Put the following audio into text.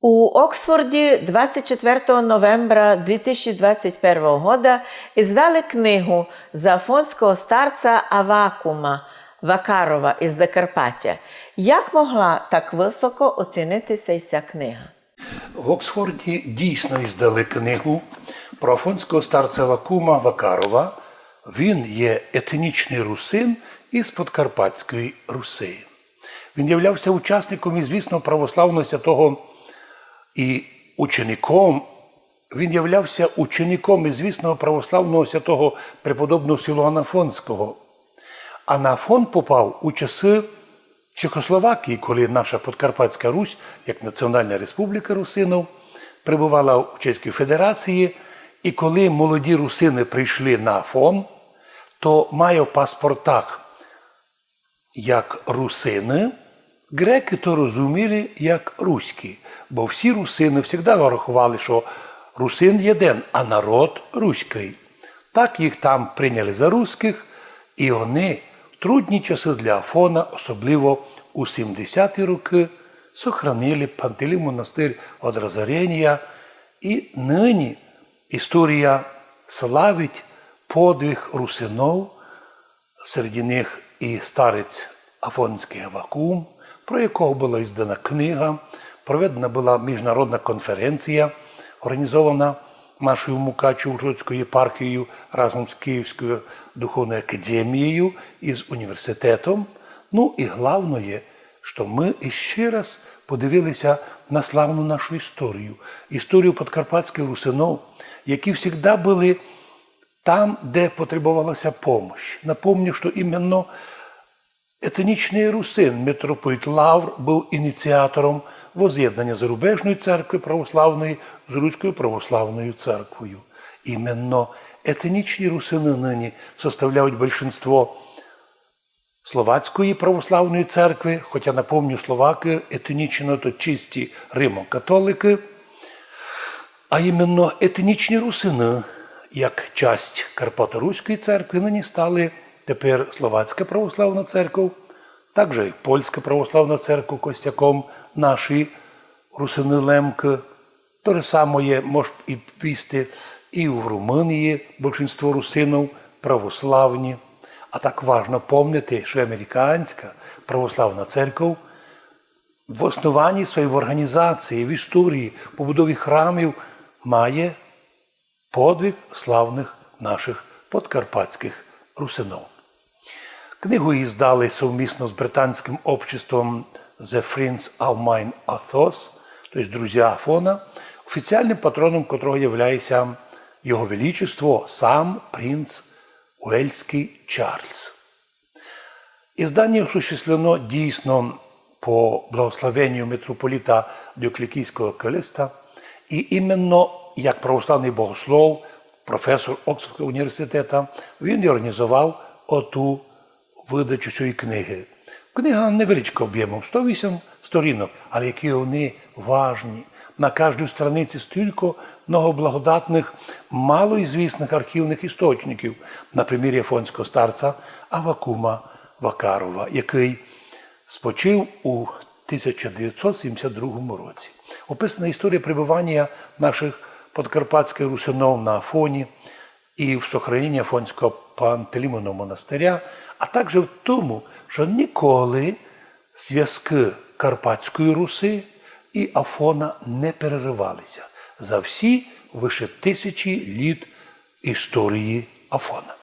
У Оксфорді 24 новembra 2021 года издали книгу за афонського старця Аввакума Вакарова із Закарпаття. Як могла так високо оцінитися ця книга? В Оксфорді дійсно іздали книгу про афонського старця Аввакума Вакарова. Він є етнічний русин із Подкарпатської Руси. Він являвся учасником і, звісно, православного святого і учеником. Він являвся учеником і, звісно, православного святого преподобного Силуана Афонського. А на Афон попав у часи Чехословакії, коли наша Подкарпатська Русь, як Національна Республіка Русинів, перебувала в Чеській Федерації. І коли молоді русини прийшли на Афон, то має в паспортах як русини, греки то розуміли як руські. Бо всі русини завжди рахували, що русин єдин, а народ руський. Так їх там прийняли за руських, і вони в трудні часи для Афона, особливо у 70-ті роки, сохранили Пантелей монастир від розорення. І нині історія славить подвиг русинов, серед них і старець Афонський Аввакум, про якого була іздана книга. Проведена була міжнародна конференція, організована нашою Мукачево-Ужгородською єпархією разом з Київською духовною академією і з університетом. Ну і головне, що ми іще раз подивилися на славну нашу історію. Історію подкарпатських русинов, які завжди були там, де потребувалася допомога. Напомню, що іменно етнічний русин, митрополит Лавр, був ініціатором воз'єднання зарубежної церкви православної з Руською православною церквою. Іменно етнічні русини нині составляють більшинство Словацької православної церкви, хоча, напомню, словаки етнічно то чисті римо-католики, а іменно етнічні русини, як часть Карпато-Руської церкви, нині стали тепер Словацька православна церква, також і Польська православна церква костяком наші русини Лемки. Те ж саме може і вісти і в Румунії більшість русинів православні. А так важливо пам'ятати, що американська православна церква в основанні своєї організації, в історії, побудові храмів має подвиг славних наших подкарпатських русинов. Книгу її здали совмісно з британським обществом The Friends of Mine Athos, тобто «Друзі Афона», офіційним патроном котрого є Його Величество сам принц Уельський Чарльз. Издание осуществлено дійсно по благословенню митрополита Діоклетійського Калиста, і іменно як православний богослов, професор Оксфордського університету, він організував оту видачу цієї книги. Книга невеличка об'ємом, 108 сторінок, але які вони важні. На кожній страниці стільки много благодатних, малоізвісних архівних істочників, на примірі афонського старця Аввакума Вакарова, який спочив у 1972 році. Описана історія перебування наших подкарпатських русинов на Афоні і в сохраненні Афонського Пантелеймонового монастиря, а також в тому, що ніколи зв'язки Карпатської Руси і Афона не переривалися за всі вище 1000 літ історії Афона.